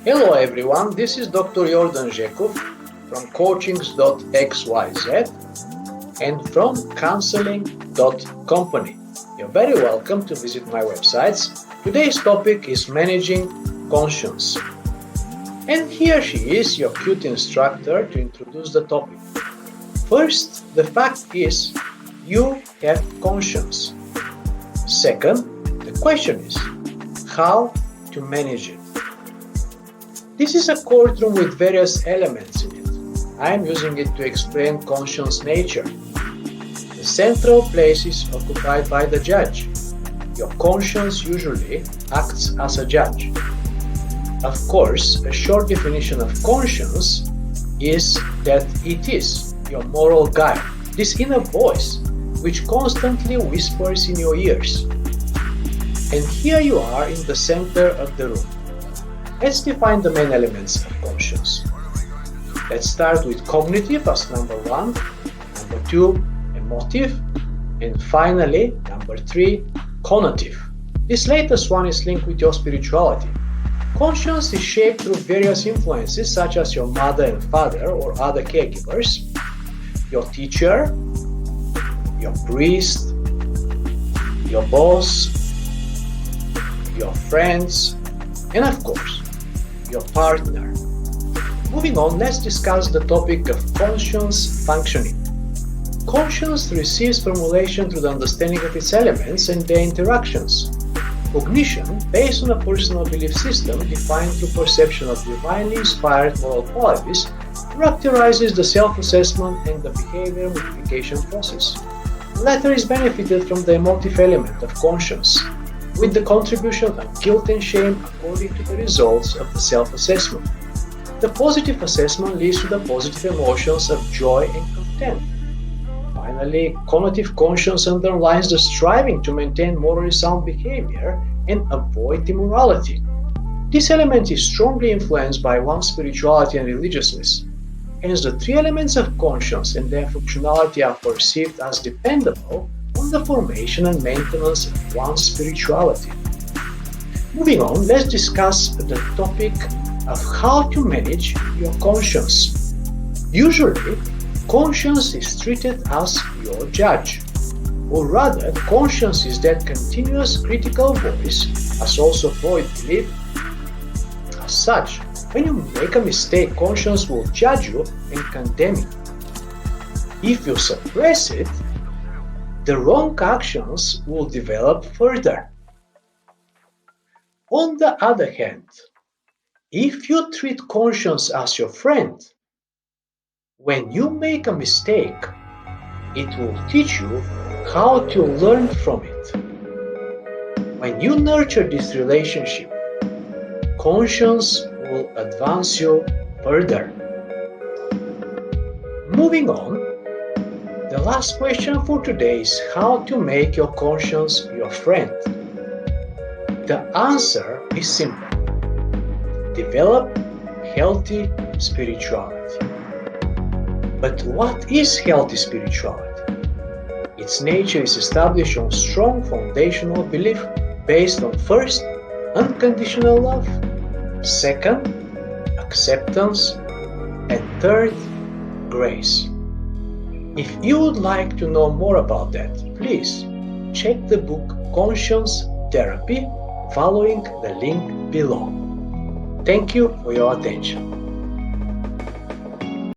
Hello everyone, this is Dr. Jordan Žekov from coachings.xyz and from counseling.company. You're very welcome to visit my websites. Today's topic is managing conscience. And here she is, your cute instructor, to introduce the topic. First, the fact is, you have conscience. Second, the question is, how to manage it? This is a courtroom with various elements in it. I am using it to explain conscience nature. The central place is occupied by the judge. Your conscience usually acts as a judge. Of course, a short definition of conscience is that it is your moral guide, this inner voice which constantly whispers in your ears. And here you are in the center of the room. Let's define the main elements of conscience. Let's start with cognitive as number 1, number 2, emotive, and finally, number 3, conative. This latest one is linked with your spirituality. Conscience is shaped through various influences such as your mother and father or other caregivers, your teacher, your priest, your boss, your friends, and of course, your partner. Moving on, let's discuss the topic of conscience functioning. Conscience receives formulation through the understanding of its elements and their interactions. Cognition, based on a personal belief system defined through perception of divinely inspired moral qualities, characterizes the self-assessment and the behavior modification process. The latter is benefited from the emotive element of conscience, with the contribution of guilt and shame according to the results of the self-assessment. The positive assessment leads to the positive emotions of joy and content. Finally, conative conscience underlines the striving to maintain morally sound behavior and avoid immorality. This element is strongly influenced by one's spirituality and religiousness. Hence, the three elements of conscience and their functionality are perceived as dependable on the formation and maintenance of one's spirituality. Moving on, let's discuss the topic of how to manage your conscience. Usually, conscience is treated as your judge, or rather, conscience is that continuous critical voice, as also Freud believed. As such, when you make a mistake, conscience will judge you and condemn you. If you suppress it, the wrong actions will develop further. On the other hand, if you treat conscience as your friend, when you make a mistake, it will teach you how to learn from it. When you nurture this relationship, conscience will advance you further. Moving on, the last question for today is how to make your conscience your friend. The answer is simple. Develop healthy spirituality. But what is healthy spirituality? Its nature is established on strong foundational belief based on first, unconditional love, second, acceptance, and third, grace. If you would like to know more about that, please check the book Conscience Therapy following the link below. Thank you for your attention.